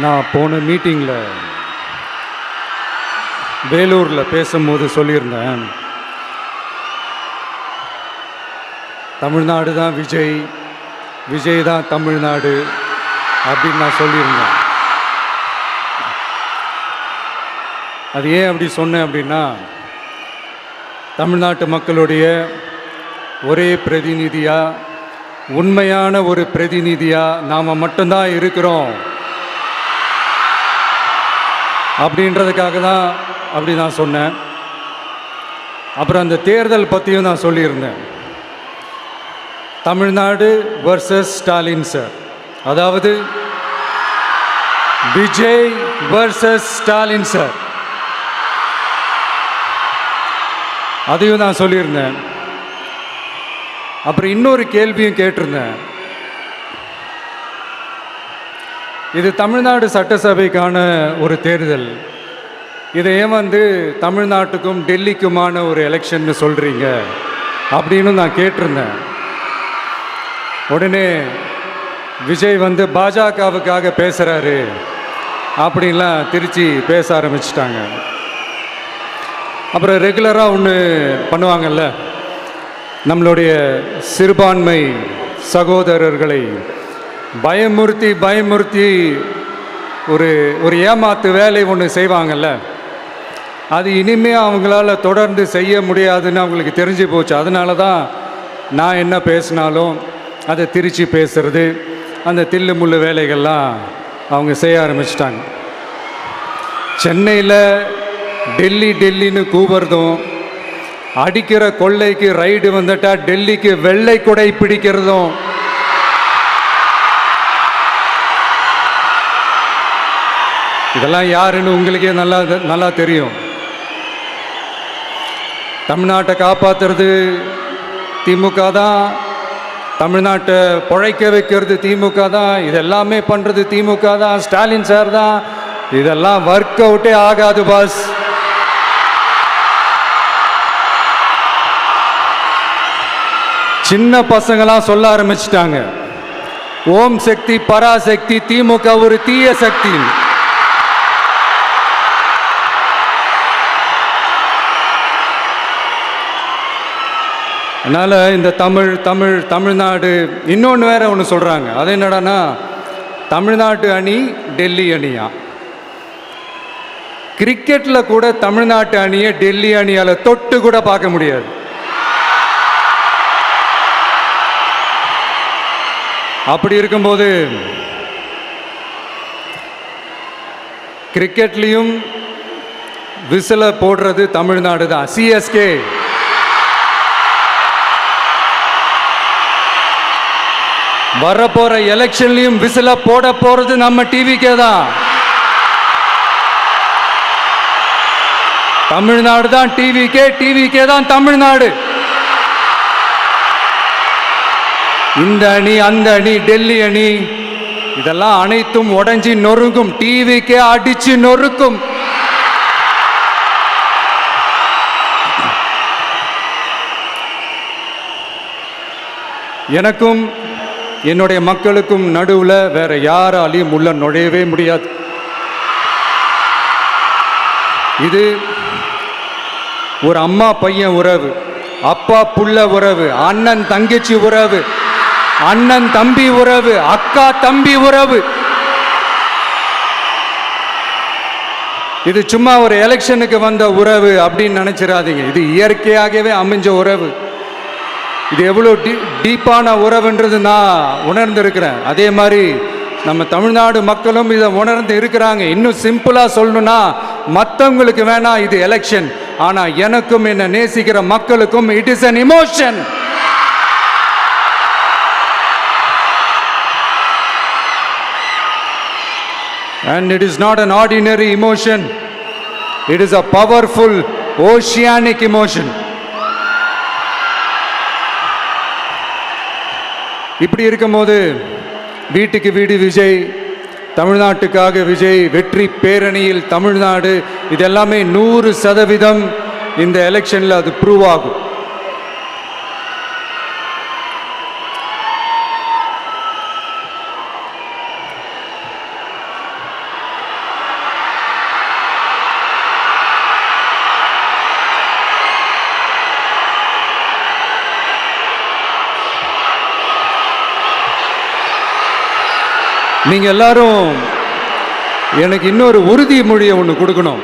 நான் போன மீட்டிங்கில் வேலூரில் பேசும்போது சொல்லியிருந்தேன், தமிழ்நாடு தான் விஜய், விஜய் தான் தமிழ்நாடு அப்படின்னு நான் சொல்லியிருந்தேன். அது ஏன் அப்படி சொன்னேன் அப்படின்னா, தமிழ்நாட்டு மக்களுடைய ஒரே பிரதிநிதியாக, உண்மையான ஒரு பிரதிநிதியாக நாம் மட்டும்தான் இருக்கிறோம் அப்படின்றதுக்காக தான் அப்படி நான் சொன்னேன். அப்புறம் அந்த தேர்தல் பற்றியும் நான் சொல்லியிருந்தேன். தமிழ்நாடு வர்சஸ் ஸ்டாலின் சார், அதாவது விஜய் வர்சஸ் ஸ்டாலின் சார், அதையும் நான் சொல்லியிருந்தேன். அப்புறம் இன்னொரு கேள்வியும் கேட்டிருந்தேன். இது தமிழ்நாடு சட்டசபைக்கான ஒரு தேர்தல், இதை ஏன் தமிழ்நாட்டுக்கும் டெல்லிக்குமான ஒரு எலெக்ஷன்னு சொல்கிறீங்க அப்படின்னு நான் கேட்டிருந்தேன். உடனே விஜய் பாஜகவுக்காக பேசுகிறாரு அப்படின்லாம் திருச்சி பேச ஆரம்பிச்சிட்டாங்க. அப்புறம் ரெகுலராக ஒன்று பண்ணுவாங்கல்ல, நம்மளுடைய சிறுபான்மை சகோதரர்களை பயமுறுத்தி ஒரு ஏமாத்து வேலை ஒன்று செய்வாங்கல்ல, அது இனிமேல் அவங்களால தொடர்ந்து செய்ய முடியாதுன்னு அவங்களுக்கு தெரிஞ்சு போச்சு. அதனால தான் நான் என்ன பேசினாலும் அதை திருச்சி பேசுறது, அந்த தில்லு முள்ளு வேலைகள்லாம் அவங்க செய்ய ஆரம்பிச்சிட்டாங்க. சென்னையில் டெல்லின்னு கூவுறதும், அடிக்கிற கொள்ளைக்கு ரைடு வந்துட்டா டெல்லிக்கு வெள்ளை கொடை பிடிக்கிறதும், இதெல்லாம் யாருன்னு உங்களுக்கே நல்லா தெரியும். தமிழ்நாட்டை காப்பாற்றுறது திமுக தான், தமிழ்நாட்டை பிழைக்க வைக்கிறது திமுக தான், இதெல்லாமே பண்ணுறது திமுக தான், ஸ்டாலின் சார் தான். இதெல்லாம் ஒர்க் அவுட்டே ஆகாது பாஸ். சின்ன பசங்களாம் சொல்ல ஆரம்பிச்சிட்டாங்க, ஓம் சக்தி பராசக்தி, திமுக ஒரு தீய சக்தி. அதனால் இந்த தமிழ்நாடு இன்னொன்று வேற ஒன்று சொல்கிறாங்க. அது என்னடான்னா, தமிழ்நாட்டு அணி டெல்லி அணியா. கிரிக்கெட்டில் கூட தமிழ்நாட்டு அணியை டெல்லி அணியால் தொட்டு கூட பார்க்க முடியாது. அப்படி இருக்கும்போது கிரிக்கெட்லேயும் விசில போடுறது தமிழ்நாடு தான், சிஎஸ்கே. வரப்போற எலெக்ஷன்லையும் விசில போட போறது நம்ம டிவிக்கே தான். தமிழ்நாடு தான் டிவிக்கே தான் தமிழ்நாடு. இந்த அணி அந்த அணி டெல்லி அணி இதெல்லாம் அனைத்தும் உடைஞ்சி நொறுங்கும், டிவிக்கே அடிச்சு நொறுக்கும். எனக்கும் என்னுடைய மக்களுக்கும் நடுவில் வேற யாராலையும் உள்ள நுழையவே முடியாது. இது ஒரு அம்மா பையன் உறவு, அப்பா புள்ள உறவு, அண்ணன் தங்கச்சி உறவு, அண்ணன் தம்பி உறவு, அக்கா தம்பி உறவு. இது சும்மா ஒரு எலெக்ஷனுக்கு வந்த உறவு அப்படின்னு நினைச்சிடாதீங்க. இது இயற்கையாகவே அமைஞ்ச உறவு. இது எவ்வளோ டீப்பான உறவுன்றது நான் உணர்ந்திருக்கிறேன். அதே மாதிரி நம்ம தமிழ்நாடு மக்களும் இதை உணர்ந்து இருக்கிறாங்க. இன்னும் சிம்பிளாக சொல்லணும்னா, மற்றவங்களுக்கு வேணா இது எலெக்ஷன், ஆனால் எனக்கும் என்னை நேசிக்கிற மக்களுக்கும் it is an emotion. And it is not an ordinary emotion. It is a powerful oceanic emotion. இப்படி இருக்கும்போது வீட்டுக்கு வீடு விஜய், தமிழ்நாட்டுக்காக விஜய், வெற்றி பேரணியில் தமிழ்நாடு, இதெல்லாமே 100% இந்த எலெக்ஷனில் அது ப்ரூவ் ஆகும். நீங்க எல்லாரும் எனக்கு இன்னொரு உறுதிமொழியை ஒன்று கொடுக்கணும்.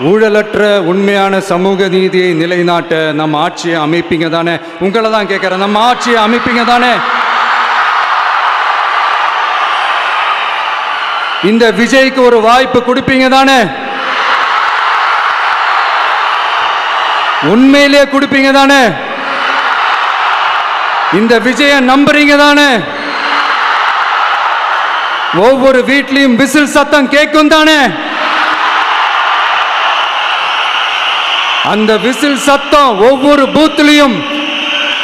ஊழலற்ற உண்மையான சமூக நீதியை நிலைநாட்ட நம்ம ஆட்சியை அமைப்பீங்க தானே? உங்களை தான் கேட்கிறேன், நம்ம ஆட்சியை அமைப்பீங்க தானே? இந்த விஜய்க்கு ஒரு வாய்ப்பு கொடுப்பீங்க தானே? உண்மையிலேயே கொடுப்பீங்க தானே? இந்த விஜய நம்புறீங்க தானே? ஒவ்வொரு வீட்லயும் விசில் சத்தம் கேட்கும் தானே? அந்த விசில் சத்தம் ஒவ்வொரு பூத்திலையும்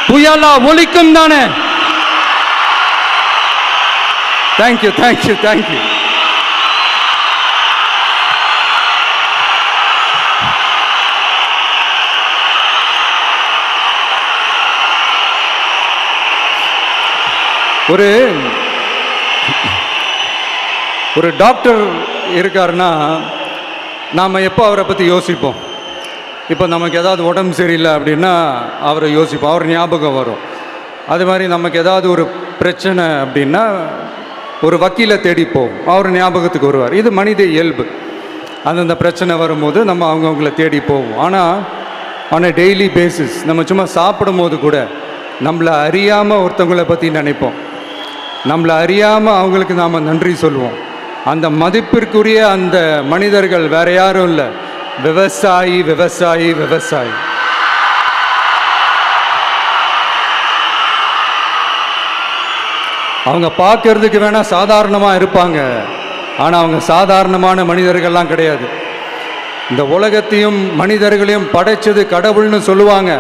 புயலா ஒலிக்கும் தானே? Thank you, thank you, thank you. ஒரு டாக்டர் இருக்காருன்னா நாம் எப்போ அவரை பற்றி யோசிப்போம்? இப்போ நமக்கு ஏதாவது உடம்பு சரியில்லை அப்படின்னா அவரை யோசிப்போம், அவர் ஞாபகம் வரும். அது மாதிரி நமக்கு ஏதாவது ஒரு பிரச்சனை அப்படின்னா ஒரு வக்கீலை தேடிப்போம், அவர் ஞாபகத்துக்கு வருவார். இது மனித இயல்பு. அந்தந்த பிரச்சனை வரும்போது நம்ம அவங்கவுங்கள தேடி போவோம். ஆனால் ஆன் அ டெய்லி பேசிஸ் நம்ம சும்மா சாப்பிடும் போது கூட நம்மளை அறியாமல் ஒருத்தவங்களை பற்றி நினைப்போம், நம்மளை அறியாமல் அவங்களுக்கு நாம் நன்றி சொல்லுவோம். அந்த மதிப்பிற்குரிய அந்த மனிதர்கள் வேற யாரும் இல்லை, விவசாயி, விவசாயி, விவசாயி. அவங்க பார்க்கறதுக்கு வேணா சாதாரணமாக இருப்பாங்க, ஆனால் அவங்க சாதாரணமான மனிதர்கள்லாம் கிடையாது. இந்த உலகத்தையும் மனிதர்களையும் படைச்சது கடவுள்னு சொல்லுவாங்க,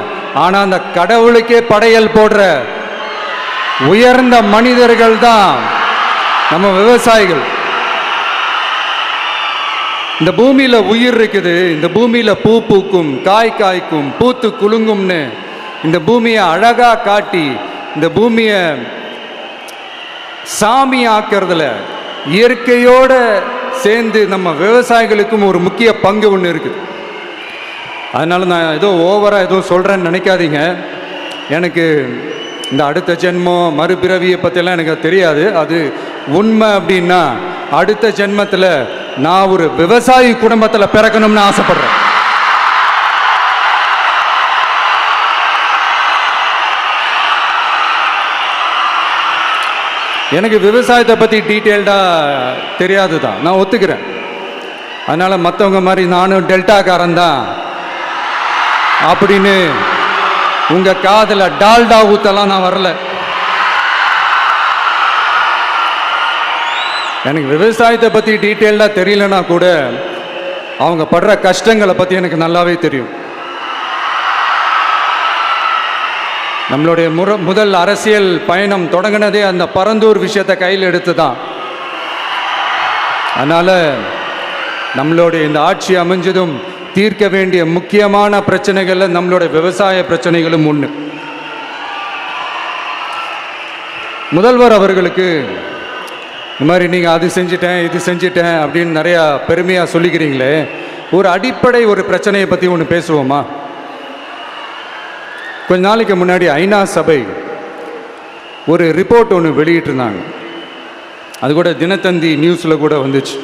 ஆனால் அந்த கடவுளுக்கே படையல் போடுற உயர்ந்த மனிதர்கள் தான் நம்ம விவசாயிகள். இந்த பூமியில உயிர் இருக்குது, இந்த பூமியில பூ பூக்கும், காய் காய்க்கும், பூத்து குலுங்கும்னு இந்த பூமியை அழகா காட்டி இந்த பூமியை சாமி ஆக்கிறதுல இயற்கையோட சேர்ந்து நம்ம விவசாயிகளுக்கும் ஒரு முக்கிய பங்கு ஒன்று இருக்குது. அதனால நான் ஏதோ ஓவராக ஏதோ சொல்கிறேன்னு நினைக்காதீங்க. எனக்கு இந்த அடுத்த ஜென்மம் மறுபிறவியை பற்றியெல்லாம் எனக்கு தெரியாது. அது உண்மை அப்படின்னா அடுத்த ஜென்மத்தில் நான் ஒரு விவசாயி குடும்பத்தில் பிறக்கணும்னு ஆசைப்படுறேன். எனக்கு விவசாயத்தை பற்றி டீட்டெயில்டாக தெரியாது தான், நான் ஒத்துக்கிறேன். அதனால் மற்றவங்க மாதிரி நானும் டெல்டாக்காரன் தான் அப்படின்னு உங்கள் காதில் டால்டா ஊத்தலாம் நான் வரல. எனக்கு விவசாயத்தை பற்றி டீட்டெயில்டாக தெரியலனா கூட அவங்க படுற கஷ்டங்களை பற்றி எனக்கு நல்லாவே தெரியும். நம்மளுடைய முதல் அரசியல் பயணம் தொடங்கினதே அந்த பரந்தூர் விஷயத்தை கையில் எடுத்து தான். அதனால் நம்மளுடைய இந்த ஆட்சி அமைஞ்சதும் தீர்க்க வேண்டிய முக்கியமான பிரச்சனைகளில் நம்மளுடைய விவசாய பிரச்சனைகளும் ஒன்று. முதல்வர் அவர்களுக்கு இந்த மாதிரி நீங்கள் அது செஞ்சிட்டேன் இது செஞ்சிட்டேன் அப்படின்னு நிறையா பெருமையாக சொல்லிக்கிறீங்களே, ஒரு அடிப்படை ஒரு பிரச்சனையை பற்றி ஒன்று பேசுவோமா? கொஞ்ச நாளைக்கு முன்னாடி ஐநா சபை ஒரு ரிப்போர்ட் ஒன்று வெளியிட்டிருந்தாங்க. அது கூட தினத்தந்தி நியூஸில் கூட வந்துச்சு.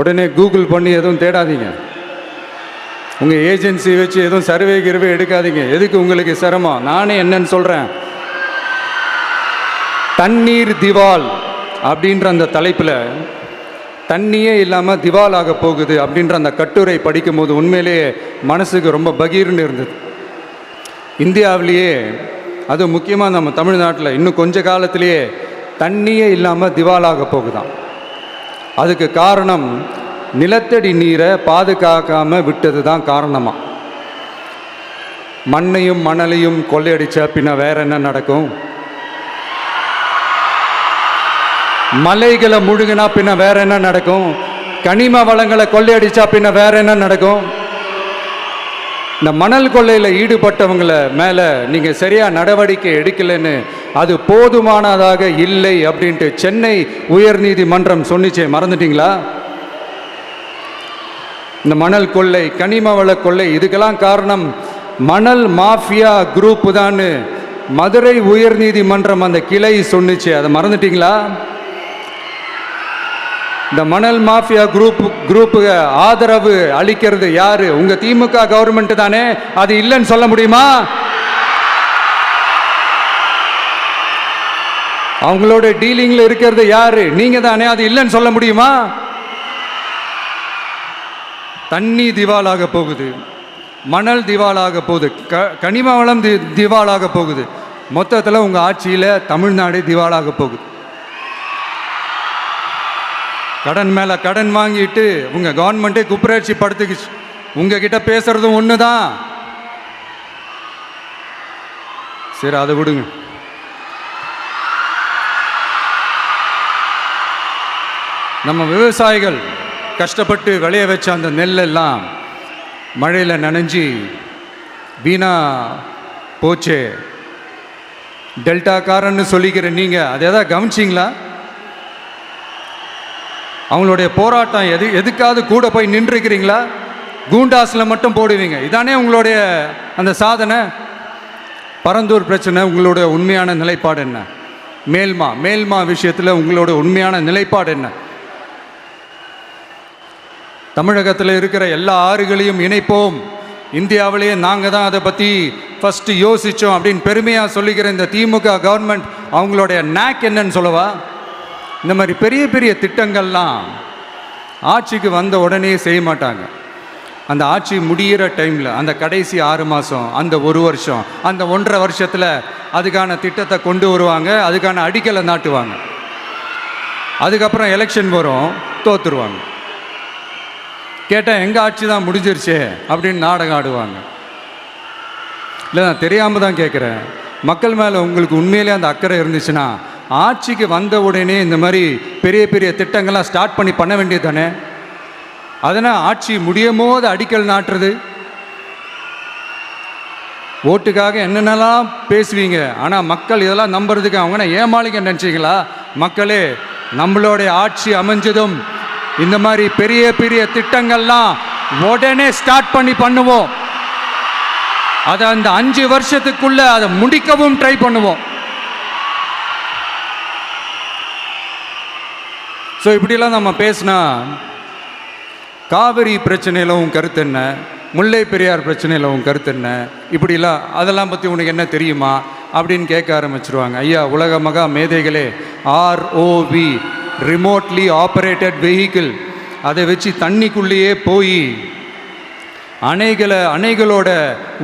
உடனே கூகுள் பண்ணி எதுவும் தேடாதீங்க, உங்கள் ஏஜென்சி வச்சு எதுவும் சர்வே கிருவே எடுக்காதீங்க. எதுக்கு உங்களுக்கு சிரமம்? நானே என்னன்னு சொல்கிறேன். தண்ணீர் திவால் அப்படின்ற அந்த தலைப்பில் தண்ணியே இல்லாமல் திவால் ஆக போகுது அப்படின்ற அந்த கட்டுரை படிக்கும்போது உண்மையிலேயே மனசுக்கு ரொம்ப பகீர்னு இருந்தது. இந்தியாவிலேயே அது முக்கியமாக நம்ம தமிழ்நாட்டில் இன்னும் கொஞ்ச காலத்திலேயே தண்ணியே இல்லாமல் திவாலாக போகுதான். அதுக்கு காரணம் நிலத்தடி நீரை பாதுகாக்காமல் விட்டது தான் காரணமாக. மண்ணையும் மணலையும் கொள்ளையடிச்ச பின்ன வேற என்ன நடக்கும்? மலைகளை முழுகினா பின்ன வேற என்ன நடக்கும்? கனிம வளங்களை கொள்ளையடிச்சா பின்ன வேற என்ன நடக்கும்? இந்த மணல் கொள்ளையில் ஈடுபட்டவங்களை மேலே நீங்கள் சரியாக நடவடிக்கை எடுக்கலைன்னு அது போதுமானதாக இல்லை அப்படின்ட்டு சென்னை உயர்நீதிமன்றம் சொன்னிச்சே, மறந்துட்டீங்களா? இந்த மணல் கொள்ளை, கனிம வள கொள்ளை, இதுக்கெல்லாம் காரணம் மணல் மாஃபியா குரூப் தான் மதுரை உயர்நீதிமன்றம் அந்த கிளை சொன்னிச்சு. அதை மறந்துட்டீங்களா? இந்த மணல் மாஃபியா குரூப்புக்கு ஆதரவு அளிக்கிறது யாரு? உங்க திமுக கவர்மெண்ட் தானே. அது இல்லைன்னு சொல்ல முடியுமா? அவங்களோட டீலிங்ல இருக்கிறது யாரு? நீங்க தானே. அது இல்லைன்னு சொல்ல முடியுமா? தண்ணி திவாலாக போகுது, மணல் திவாலாக போகுது, கனிம வளம் திவாலாக போகுது. மொத்தத்தில் உங்க ஆட்சியில் தமிழ்நாடு திவாலாக போகுது. கடன் மேல கடன் வாங்கிட்டு உங்க கவர்மெண்ட்டே குப்பராட்சி படுத்துக்குச்சு. உங்ககிட்ட பேசுறதும் ஒன்று தான். சரி, அதை விடுங்க. நம்ம விவசாயிகள் கஷ்டப்பட்டு விளைய வச்ச அந்த நெல்லெல்லாம் மழையில் நனைஞ்சி வீணா போச்சே. டெல்டாக்காரன்னு சொல்லிக்கிற நீங்கள் அதை எதாவது கவனிச்சிங்களா? அவங்களுடைய போராட்டம் எதுக்காவது கூட போய் நின்றுக்கிறீங்களா? கூண்டாஸில் மட்டும் போடுவீங்க. இதானே உங்களுடைய அந்த சாதனை. பரந்தூர் பிரச்சனை, உங்களுடைய உண்மையான நிலைப்பாடு என்ன? மேல்மா விஷயத்தில் உங்களோட உண்மையான நிலைப்பாடு என்ன? தமிழகத்தில் இருக்கிற எல்லா ஆறுகளையும் இணைப்போம், இந்தியாவிலேயே நாங்கள் தான் அதை பற்றி ஃபஸ்ட்டு யோசித்தோம் அப்படின்னு பெருமையாக சொல்லிக்கிற இந்த திமுக கவர்மெண்ட் அவங்களுடைய நாக் என்னன்னு சொல்லவா? இந்த மாதிரி பெரிய பெரிய திட்டங்கள்லாம் ஆட்சிக்கு வந்த உடனே செய்ய மாட்டாங்க. அந்த ஆட்சி முடிகிற டைமில், அந்த கடைசி 6 மாதம், அந்த 1 வருஷம், அந்த 1.5 வருஷத்தில் அதுக்கான திட்டத்தை கொண்டு வருவாங்க, அதுக்கான அடிக்கலை நாட்டுவாங்க. அதுக்கப்புறம் எலெக்ஷன் வரும், தோற்றுருவாங்க. கேட்டால் எங்கள் ஆட்சி தான் முடிஞ்சிருச்சே அப்படின்னு நாடகம் ஆடுவாங்க. இல்லை, நான் தெரியாமல் தான் கேட்குறேன். மக்கள் மேலே உங்களுக்கு உண்மையிலே அந்த அக்கறை இருந்துச்சுன்னா ஆட்சிக்கு வந்த உடனே இந்த மாதிரி பெரிய பெரிய திட்டங்கள்லாம் ஸ்டார்ட் பண்ண வேண்டியது தானே. அதனால் ஆட்சி முடியும் போது அடிக்கல் நாட்டுறது. ஓட்டுக்காக என்னென்னலாம் பேசுவீங்க, ஆனால் மக்கள் இதெல்லாம் நம்புறதுக்கு அவங்கன்னா ஏமாளிங்க நினச்சிங்களா? மக்களே, நம்மளுடைய ஆட்சி அமைஞ்சதும் இந்த மாதிரி பெரிய பெரிய திட்டங்கள்லாம் உடனே ஸ்டார்ட் பண்ணுவோம். அதை அந்த 5 வருஷத்துக்குள்ள அதை முடிக்கவும் ட்ரை பண்ணுவோம். ஸோ இப்படிலாம் நம்ம பேசினா காவிரி பிரச்சனையில் உன் கருத்து என்ன, முல்லை பெரியார் பிரச்சனையில் உன் கருத்து என்ன, இப்படிலாம் அதெல்லாம் பற்றி உனக்கு என்ன தெரியுமா அப்படின்னு கேட்க ஆரம்பிச்சிருவாங்க. ஐயா, உலக மகா மேதைகளே, ROV ரிமோட்லி ஆப்ரேட்டட் வெஹிக்கிள், அதை வச்சு தண்ணிக்குள்ளேயே போய் அணைகளோட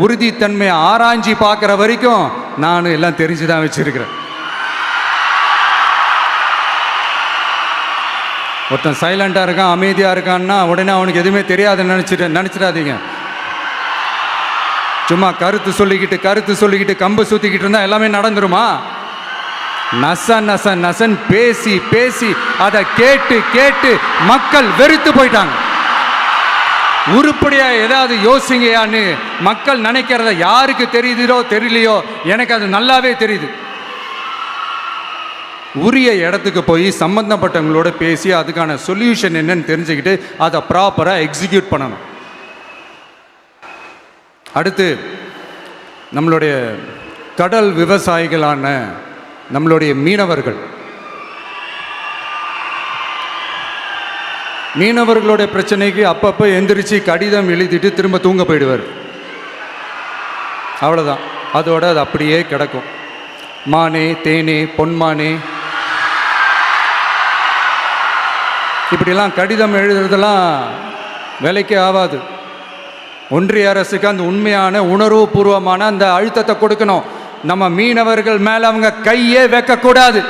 உறுதித்தன்மையை ஆராய்ச்சி பார்க்குற வரைக்கும் நான் எல்லாம் தெரிஞ்சு தான் வச்சுருக்கிறேன். ஒருத்தன் சைலண்டாக இருக்கான், அமைதியாக இருக்கான்னா உடனே அவனுக்கு எதுவுமே தெரியாதுன்னு நினச்சிடாதீங்க. சும்மா கருத்து சொல்லிக்கிட்டு கம்பு சுற்றிக்கிட்டு இருந்தால் எல்லாமே நடந்துருமா? நசன் பேசி அதை கேட்டு மக்கள் வெறுத்து போயிட்டாங்க. உருப்படியா ஏதாவது யோசிங்கயான்னு மக்கள் நினைக்கிறத யாருக்கு தெரியுதோ தெரியலையோ, எனக்கு அது நல்லாவே தெரியுது. உரிய இடத்துக்கு போய் சம்பந்தப்பட்டவங்களோட பேசி அதுக்கான சொல்யூஷன் என்னன்னு தெரிஞ்சுக்கிட்டு அதை ப்ராப்பராக எக்ஸிக்யூட் பண்ணணும். அடுத்து, நம்மளுடைய கடல் விவசாயிகளான நம்மளுடைய மீனவர்களுடைய பிரச்சனைக்கு அப்பப்போ எந்திரிச்சு கடிதம் எழுதிட்டு திரும்ப தூங்க போயிடுவார். அவ்வளோதான், அதோட அது அப்படியே கிடக்கும். மானே தேனே பொன்மானே இப்படிலாம் கடிதம் எழுதுறதெல்லாம் வேலைக்கே ஆகாது. ஒன்றிய அரசுக்கு அந்த உண்மையான உணர்வுபூர்வமான அந்த அழுத்தத்தை கொடுக்கணும். நம்ம மீனவர்கள் மேலே அவங்க கையே வைக்கக்கூடாது,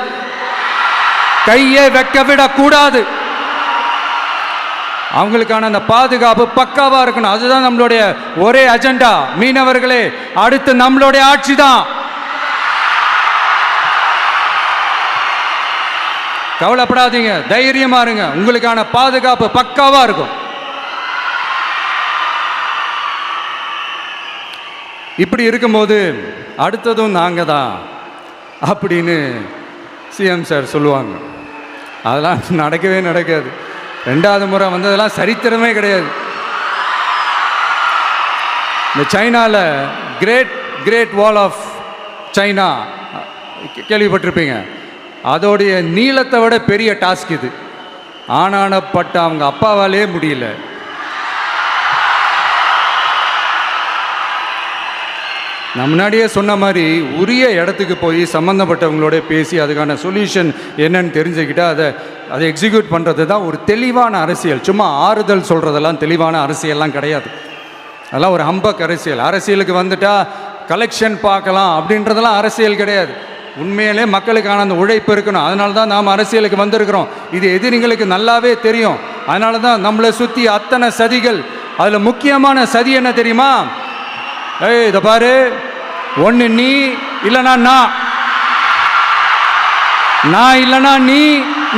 கையே வைக்க விடக்கூடாது. அவங்களுக்கான அந்த பாதுகாப்பு பக்காவாக இருக்கணும். அதுதான் நம்மளுடைய ஒரே அஜெண்டா. மீனவர்களே, அடுத்து நம்மளுடைய ஆட்சி தான். கவலைப்படாதீங்க, தைரியமா இருங்க, உங்களுக்கான பாதுகாப்பு பக்காவா இருக்கும். இப்படி இருக்கும்போது அடுத்ததும் நாங்கள் தான் அப்படின்னு சிஎம் சார் சொல்லுவாங்க. அதெல்லாம் நடக்கவே நடக்காது. 2வது முறை வந்ததெல்லாம் சரித்திரமே கிடையாது. இந்த சைனாவில் கிரேட் வால் ஆஃப் சைனா கேள்விப்பட்டிருப்பீங்க. அதோடைய நீளத்தை விட பெரிய டாஸ்க் இது. ஆனானப்பட்ட அவங்க அப்பாவாலே முடியல. நான் முன்னாடியே சொன்ன மாதிரி உரிய இடத்துக்கு போய் சம்மந்தப்பட்டவங்களோட பேசி அதுக்கான சொல்யூஷன் என்னன்னு தெரிஞ்சுக்கிட்டு அதை எக்ஸிக்யூட் பண்ணுறது தான் ஒரு தெளிவான அரசியல். சும்மா ஆறுதல் சொல்கிறதெல்லாம் தெளிவான அரசியல்லாம் கிடையாது. அதெல்லாம் ஒரு ஹம்பக் அரசியல். அரசியலுக்கு வந்துட்டா கலெக்ஷன் பார்க்கலாம் அப்படின்றதெல்லாம் அரசியல் கிடையாது. உண்மையிலே மக்களுக்கான அந்த உழைப்பு இருக்கணும். அதனால தான் நாம் அரசியலுக்கு வந்திருக்கிறோம். இது எதிரிங்களுக்கு நல்லாவே தெரியும். அதனால தான் நம்மளை சுற்றி அத்தனை சதிகள். அதில் முக்கியமான சதி என்ன தெரியுமா? இதை பாரு, ஒன்று நீ இல்லைனா நான் இல்லைனா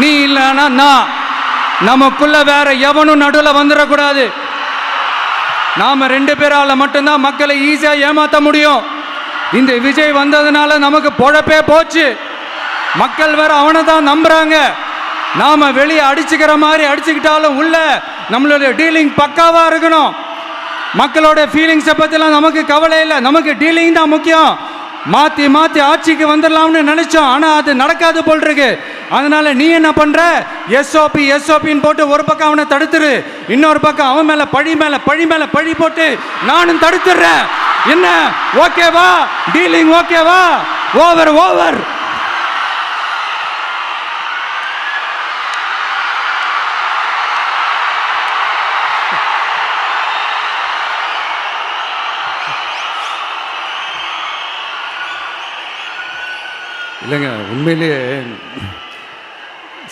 நீ இல்லைனா நான். நமக்குள்ள வேற எவனும் நடுவில் வந்துடக்கூடாது. நாம 2 பேரால மட்டும்தான் மக்களை ஈஸியாக ஏமாற்ற முடியும். இந்த விஜய் வந்ததுனால நமக்கு பொழப்பே போச்சு. மக்கள் வேற அவனை தான் நம்புறாங்க. நாம வெளியே அடிச்சுக்கிற மாதிரி அடிச்சுக்கிட்டாலும் உள்ள நம்மளுடைய டீலிங் பக்காவா இருக்கணும். மக்களோட ஃபீலிங்ஸை பற்றிலாம் நமக்கு கவலை இல்லை. நமக்கு டீலிங் தான் முக்கியம். மாற்றி ஆட்சிக்கு வந்துடலாம்னு நினைச்சோம். ஆனால் அது நடக்காது போல் இருக்கு. அதனால நீ என்ன பண்ற? எஸ்ஓபின்னு போட்டு ஒரு பக்கம் அவனை தடுத்துரு, இன்னொரு பக்கம் அவன் மேல பழி போட்டு நானும் தடுத்துடுறேன். என்ன ஓகேவா? டீலிங் ஓகேவா? ஓவர். இல்லைங்க, உண்மையிலேயே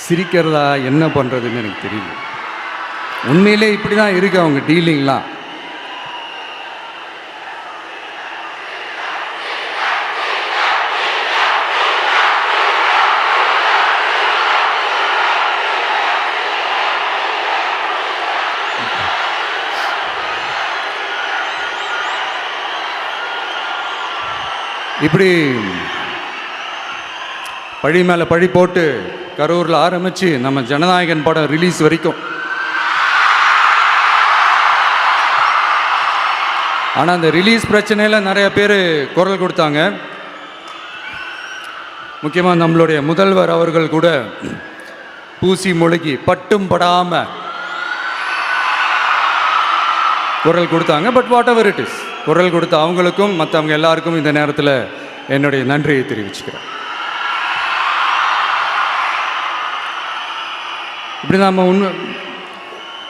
சிரிக்கிறதா என்ன பண்ணுறதுன்னு எனக்கு தெரியல. உண்மையிலே இப்படி தான் இருக்கு அவங்க டீலிங்லாம். இப்படி பழி மேலே பழி போட்டு கரூரில் ஆரம்பித்து நம்ம ஜனநாயகன் படம் ரிலீஸ் வரைக்கும். ஆனால் அந்த ரிலீஸ் பிரச்சனையில் நிறைய பேர் குரல் கொடுத்தாங்க. முக்கியமாக நம்மளுடைய முதல்வர் அவர்கள் கூட பூசி மொழிகி பட்டும் படாமல் குரல் கொடுத்தாங்க. But what ever it is, குரல் கொடுத்த அவங்களுக்கும் மற்றவங்க எல்லாருக்கும் இந்த நேரத்தில் என்னுடைய நன்றியை தெரிவிச்சுக்கிறேன். இப்படி நாம்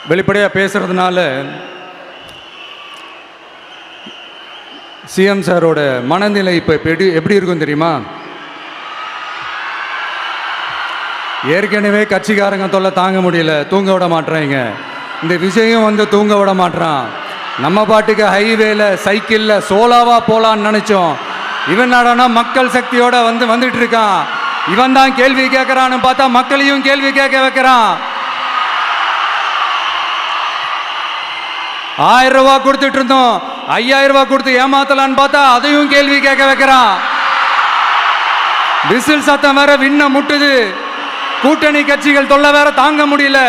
வெளிப்படையாக பேசுகிறதுனால சிஎம் சாரோட மனநிலை இப்போ எப்படி இருக்கும் தெரியுமா? ஏற்கனவே கட்சிக்காரங்க தொல்லை தாங்க முடியல, தூங்க விட மாட்டேறாங்க. இந்த விஜயும் வந்து தூங்க விட மாட்டான். நம்ம பாட்டுக்கு ஹைவேல சைக்கிளில் சோலாவா போகலான்னு நினச்சோம். இவன் நாடானா மக்கள் சக்தியோட வந்துட்டு இருக்கான். இவன் தான் கேள்வி கேட்கறான்னு பார்த்தா மக்களையும் கேள்வி கேட்க வைக்கிறான். 1000 ரூபா கொடுத்துட்டு இருந்தோம், 5000 ரூபா கொடுத்து ஏமாத்தலான்னு பார்த்தா அதையும் கேள்வி கேட்க வைக்கிறான். விசில் சத்தம் வேற விண்ண முட்டுது. கூட்டணி கட்சிகள் தொல்லை வேற தாங்க முடியல.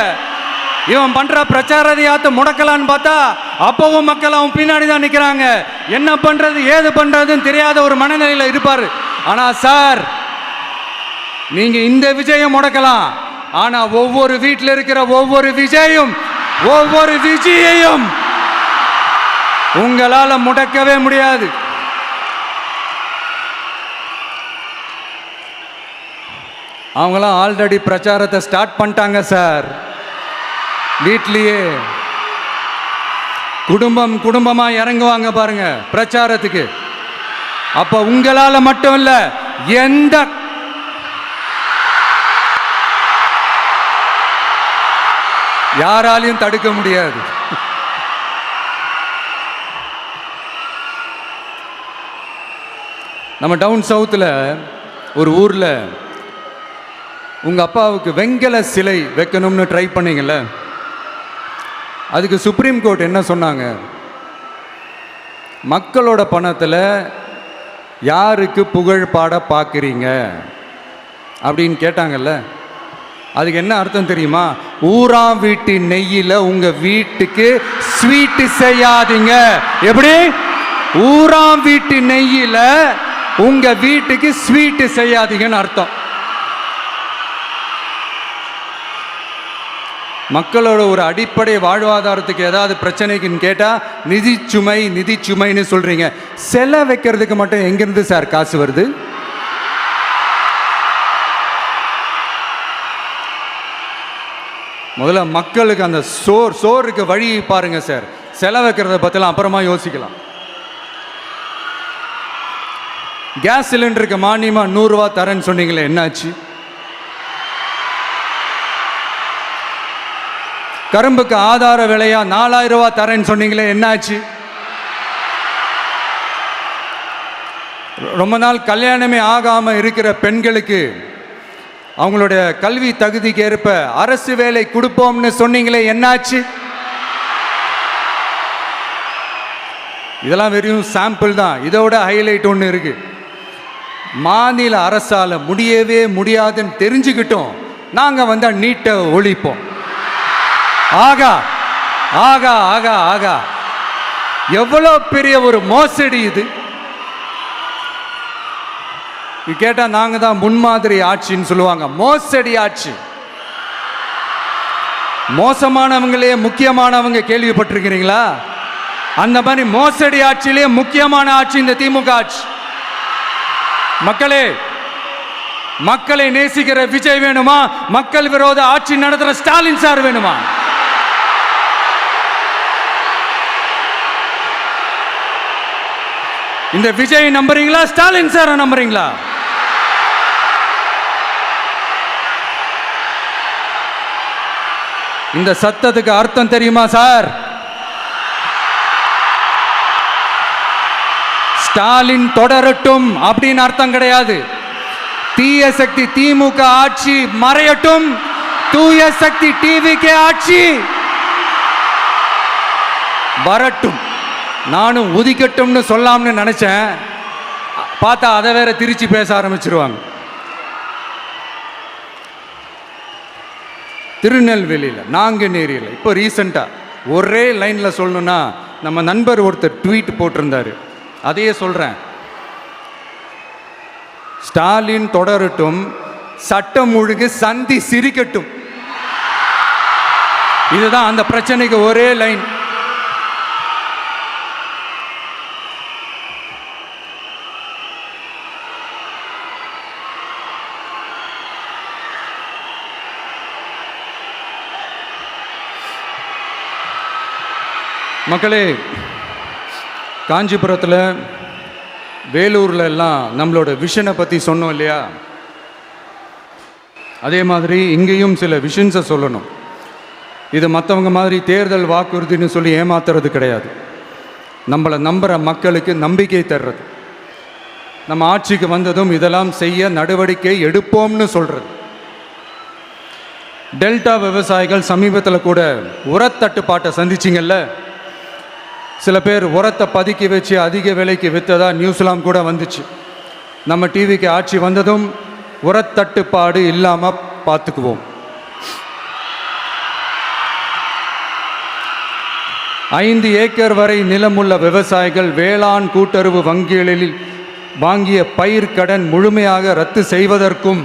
இவன் பண்ற பிரச்சாரத்தையாத்து முடக்கலான்னு பார்த்தா அப்பவும் மக்கள் அவன் பின்னாடி தான் நிற்கிறாங்க. என்ன பண்றது ஏது பண்றதுன்னு தெரியாத ஒரு மனநிலையில் இருப்பார். ஆனா சார், நீங்க இந்த விஜயம் முடக்கலாம். ஆனா ஒவ்வொரு வீட்டில் இருக்கிற ஒவ்வொரு விஜயையும் உங்களால முடக்கவே முடியாது. அவங்களாம் ஆல்ரெடி பிரச்சாரத்தை ஸ்டார்ட் பண்ணிட்டாங்க சார். வீட்லயே குடும்பமா இறங்குவாங்க பாருங்க பிரச்சாரத்துக்கு. அப்ப உங்களால மட்டும் இல்ல, எந்த யாராலையும் தடுக்க முடியாது. நம்ம டவுன் சவுத்தில் ஒரு ஊரில் உங்கள் அப்பாவுக்கு வெங்கல சிலை வைக்கணும்னு ட்ரை பண்ணீங்கல்ல, அதுக்கு சுப்ரீம் கோர்ட் என்ன சொன்னாங்க? மக்களோட பணத்தில் யாருக்கு புகழ் பாட பார்க்குறீங்க அப்படின்னு கேட்டாங்கல்ல. அதுக்கு என்ன அர்த்தம் தெரியுமா? ஊராம் வீட்டு நெய்யில் உங்கள் வீட்டுக்கு ஸ்வீட்டு செய்யாதீங்க. எப்படி? ஊராம் வீட்டு நெய்யில உங்க வீட்டுக்கு ஸ்வீட் செய்யாதீங்கன்னு அர்த்தம். மக்களோட ஒரு அடிப்படை வாழ்வாதாரத்துக்கு ஏதாவது பிரச்சனைக்குன்னு கேட்டா நிதி சுமைன்னு சொல்றீங்க. செலை வைக்கிறதுக்கு மட்டும் எங்கிருந்து சார் காசு வருது? முதல்ல மக்களுக்கு அந்த சோறுக்கு வழி பாருங்க சார். செலவு வைக்கிறத பத்திலாம் அப்புறமா யோசிக்கலாம். கேஸ் சிலிண்டருக்கு மானியமா 100 ரூபா தரேன்னு சொன்னீங்களே, என்னாச்சு? கரும்புக்கு ஆதார விலையா 4000 ரூபா தரேன்னு சொன்னீங்களே, என்னாச்சு? ரொம்ப நாள் கல்யாணமே ஆகாம இருக்கிற பெண்களுக்கு அவங்களுடைய கல்வி தகுதிக்கு ஏற்ப அரசு வேலை கொடுப்போம்னு சொன்னீங்களே, என்னாச்சு? இதெல்லாம் வெறும் சாம்பிள் தான். இதோட ஹைலைட் ஒன்று இருக்கு. மாநில அரசால முடியவே முடியாதுன்னு தெரிஞ்சுக்கிட்டோம், நாங்க வந்தா நீட்டை ஒழிப்போம். ஆகா ஆகா ஆகா ஆகா, எவ்வளோ பெரிய ஒரு மோசடி இது! கேட்டா நாங்க தான் முன்மாதிரி ஆட்சின்னு சொல்லுவாங்க. மோசடி ஆட்சி. மோசமானவங்களே முக்கியமானவங்க கேள்விப்பட்டிருக்கிறீங்களா? அந்த மாதிரி மோசடி ஆட்சியிலே முக்கியமான ஆட்சி இந்த திமுக ஆட்சி. மக்களே, மக்களை நேசிக்கிற விஜய் வேணுமா? மக்கள் விரோத ஆட்சி நடத்துற ஸ்டாலின் சார் வேணுமா? இந்த விஜய் நம்புறீங்களா, ஸ்டாலின் சார் நம்புறீங்களா? இந்த சத்தத்துக்கு அர்த்தம் தெரியுமா சார்? ஸ்டாலின் தொடரட்டும் அப்படின்னு அர்த்தம் கிடையாது. தீய சக்தி திமுக ஆட்சி மறையட்டும், தூய சக்தி டிவிகே ஆட்சி வரட்டும். நானும் உதிக்கட்டும்னு சொல்லாம்னு நினைச்சேன், பார்த்தா அதை வேற திருச்சி பேச ஆரம்பிச்சிருவாங்க. திருநெல்வேலியில், நாங்குநேரியில் இப்போ ரீசெண்டாக ஒரே லைனில் சொல்லணும்னா, நம்ம நண்பர் ஒருத்தர் ட்வீட் போட்டிருந்தாரு, அதையே சொல்கிறேன். ஸ்டாலின் தொடரட்டும், சட்டம் ஒழுங்கு சந்தி சிரிக்கட்டும். இதுதான் அந்த பிரச்சனைக்கு ஒரே லைன். மக்களே, காஞ்சிபுரத்தில், வேலூரில் எல்லாம் நம்மளோட விஷனை பற்றி சொன்னோம் இல்லையா? அதே மாதிரி இங்கேயும் சில விஷன்ஸை சொல்லணும். இது மற்றவங்க மாதிரி தேர்தல் வாக்குறுதின்னு சொல்லி ஏமாத்துறது கிடையாது. நம்மளை நம்புகிற மக்களுக்கு நம்பிக்கை தர்றது. நம்ம ஆட்சிக்கு வந்ததும் இதெல்லாம் செய்ய நடவடிக்கை எடுப்போம்னு சொல்கிறது. டெல்டா விவசாயிகள் சமீபத்தில் கூட உரத்தட்டுப்பாட்டை சந்திச்சிங்கல்ல. சில பேர் உரத்தை பதுக்கி வச்சு அதிக விலைக்கு விற்றதா நியூஸ்லாம் கூட வந்துச்சு. நம்ம டிவிக்கு ஆட்சி வந்ததும் உரத்தட்டுப்பாடு இல்லாமல் பார்த்துக்குவோம். 5 ஏக்கர் வரை நிலமுள்ள விவசாயிகள் வேளாண் கூட்டுறவு வங்கிகளில் வாங்கிய பயிர் கடன் முழுமையாக ரத்து செய்வதற்கும்,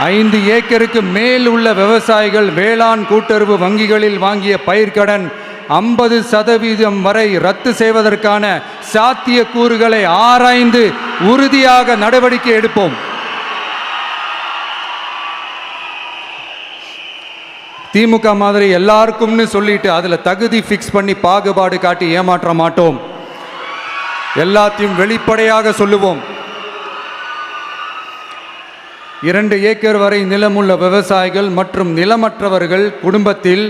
5 ஏக்கருக்கு மேல் உள்ள விவசாயிகள் வேளாண் கூட்டுறவு வங்கிகளில் வாங்கிய பயிர்க்கடன் 50% வரை ரத்து செய்வதற்கான சாத்திய கூறுகளை ஆராய்ந்து உறுதியாக நடவடிக்கை எடுப்போம். திமுக மாதிரி எல்லாருக்கும்னு சொல்லிட்டு அதில் தகுதி ஃபிக்ஸ் பண்ணி பாகுபாடு காட்டி ஏமாற்ற மாட்டோம். எல்லாத்தையும் வெளிப்படையாக சொல்லுவோம். 2 ஏக்கர் வரை நிலமுள்ள விவசாயிகள் மற்றும் நிலமற்றவர்கள் குடும்பத்தில்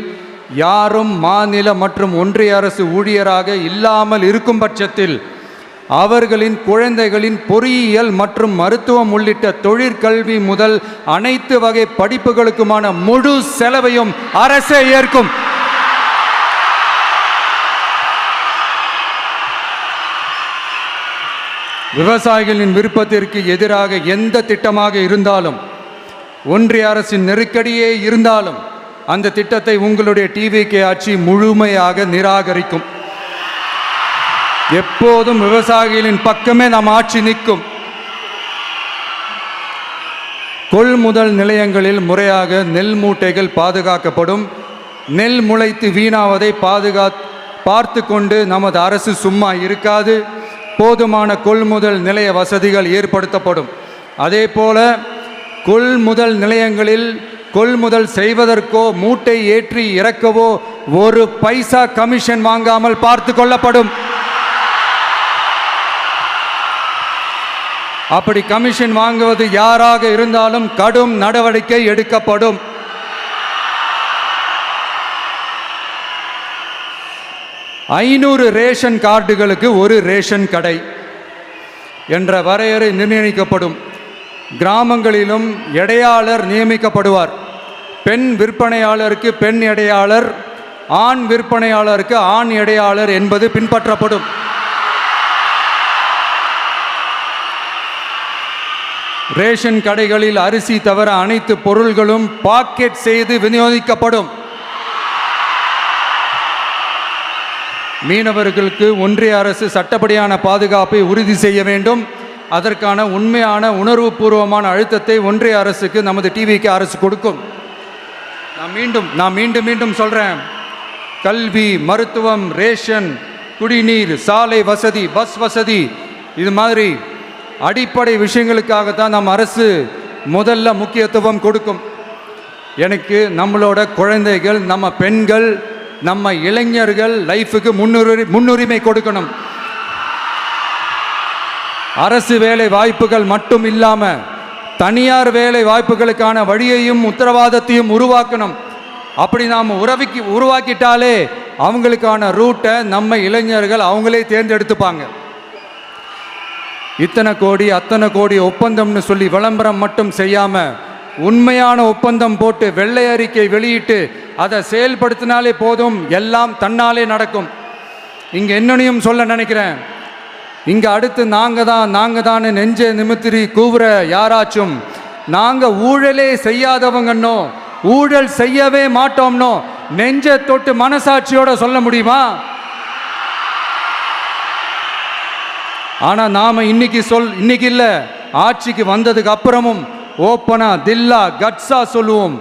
யாரும் மாநில மற்றும் ஒன்றிய அரசு ஊழியராக இல்லாமல் இருக்கும் பட்சத்தில் அவர்களின் குழந்தைகளின் பொறியியல் மற்றும் மருத்துவம் உள்ளிட்ட தொழிற்கல்வி முதல் அனைத்து வகை படிப்புகளுக்குமான முழு செலவையும் அரசே ஏற்கும். விவசாயிகளின் விருப்பத்திற்கு எதிராக எந்த திட்டமாக இருந்தாலும், ஒன்றிய அரசின் நெருக்கடியே இருந்தாலும், அந்த திட்டத்தை உங்களுடைய டிவிகே ஆட்சி முழுமையாக நிராகரிக்கும். எப்போதும் விவசாயிகளின் பக்கமே நம் ஆட்சி நிற்கும். கொள்முதல் நிலையங்களில் முறையாக நெல் மூட்டைகள் பாதுகாக்கப்படும். நெல் முளைத்து வீணாவதை பார்த்து கொண்டு நமது அரசு சும்மா இருக்காது. போதுமான கொள்முதல் நிலைய வசதிகள் ஏற்படுத்தப்படும். அதே போல கொள்முதல் நிலையங்களில் கொள்முதல் செய்வதற்கோ மூட்டை ஏற்றி இறக்கவோ ஒரு பைசா கமிஷன் வாங்காமல் பார்த்து கொள்ளப்படும். அப்படி கமிஷன் வாங்குவது யாராக இருந்தாலும் கடும் நடவடிக்கை எடுக்கப்படும். ஐநூறு ரேஷன் கார்டுகளுக்கு ஒரு ரேஷன் கடை என்ற வரையறை நிர்ணயிக்கப்படும். கிராமங்களிலும் எடையாளர் நியமிக்கப்படுவார். பெண் விற்பனையாளருக்கு பெண் எடையாளர், ஆண் விற்பனையாளருக்கு ஆண் எடையாளர் என்பது பின்பற்றப்படும். ரேஷன் கடைகளில் அரிசி தவிர அனைத்து பொருள்களும் பாக்கெட் செய்து விநியோகிக்கப்படும். மீனவர்களுக்கு ஒன்றிய அரசு சட்டப்படியான பாதுகாப்பை உறுதி செய்ய வேண்டும். அதற்கான உண்மையான உணர்வுபூர்வமான அழுத்தத்தை ஒன்றிய அரசுக்கு நமது டிவிக்கு அரசு கொடுக்கும். நான் மீண்டும் சொல்கிறேன், கல்வி, மருத்துவம், ரேஷன், குடிநீர், சாலை வசதி, பஸ் வசதி, இது மாதிரி அடிப்படை விஷயங்களுக்காகத்தான் நம் அரசு முதல்ல முக்கியத்துவம் கொடுக்கும். எனக்கு நம்மளோட குழந்தைகள், நம்ம பெண்கள், நம்ம இளைஞர்கள் லைஃபுக்கு முன்னுரிமை கொடுக்கணும். அரசு வேலை வாய்ப்புகள் மட்டும் இல்லாமல் தனியார் வேலை வாய்ப்புகளுக்கான வழியையும் உத்தரவாதத்தையும் உருவாக்கணும். அப்படி நாம் உருவாக்கிட்டாலே அவங்களுக்கான ரூட்டை நம்ம இளைஞர்கள் அவங்களே தேர்ந்தெடுத்துப்பாங்க. இத்தனை கோடி அத்தனை கோடி ஒப்பந்தம்னு சொல்லி விளம்பரம் மட்டும் செய்யாமல் உண்மையான ஒப்பந்தம் போட்டு வெள்ளை அறிக்கை வெளியிட்டு அதை செயல்படுத்தினாலே போதும், எல்லாம் தன்னாலே நடக்கும். இங்கே என்னனையும் சொல்ல நினைக்கிறேன், இங்கே அடுத்து நாங்கள் தான் நெஞ்சை நிமித்திரி கூவுற யாராச்சும் நாங்கள் ஊழலே செய்யாதவங்கன்னோ ஊழல் செய்யவே மாட்டோம்னோ நெஞ்சை தொட்டு மனசாட்சியோட சொல்ல முடியுமா? ஆனால் நாம் இன்னைக்கு இல்லை, ஆட்சிக்கு வந்ததுக்கு அப்புறமும் ஓப்பனா தில்லா கட்ஸா சொல்லுவோம்,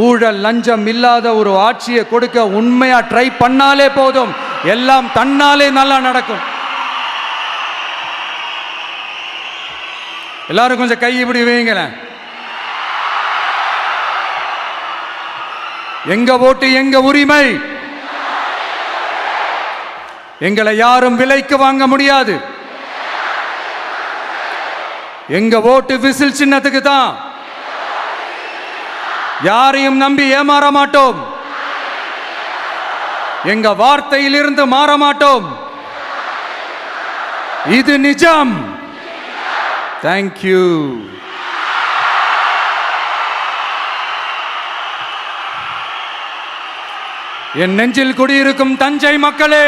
ஊழல் லஞ்சம் இல்லாத ஒரு ஆட்சியை கொடுக்க உண்மையா ட்ரை பண்ணாலே போதும், எல்லாம் தன்னாலே நல்லா நடக்கும். எல்லாரும் கொஞ்சம் கை இப்படி வைங்களேன். எங்க ஓட்டு எங்க உரிமை, எங்களை யாரும் விலைக்கு வாங்க முடியாது. எங்க ஓட்டு விசில் சின்னத்துக்கு தான். யாரையும் நம்பி ஏமாற மாட்டோம். எங்க வார்த்தையிலிருந்து மாற மாட்டோம். இது நிஜம். தேங்க்யூ. என் நெஞ்சில் குடியிருக்கும் தஞ்சை மக்களே,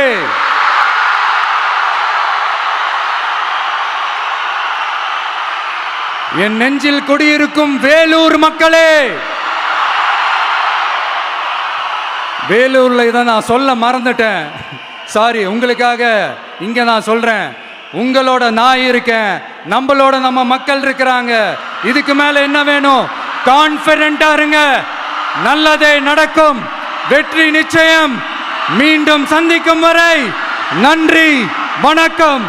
என் நெஞ்சில் குடியிருக்கும் வேலூர் மக்களே, வேலூர்ல இதை நான் சொல்ல மறந்துட்டேன், சாரி. உங்களுக்காக இங்க நான் சொல்றேன், உங்களோட நான் இருக்கேன், நம்மளோட நம்ம மக்கள் இருக்கிறாங்க. இதுக்கு மேல என்ன வேணும்? கான்ஃபிடென்ட்டா இருங்க, நல்லதே நடக்கும், வெற்றி நிச்சயம். மீண்டும் சந்திக்கும் வரை நன்றி, வணக்கம்.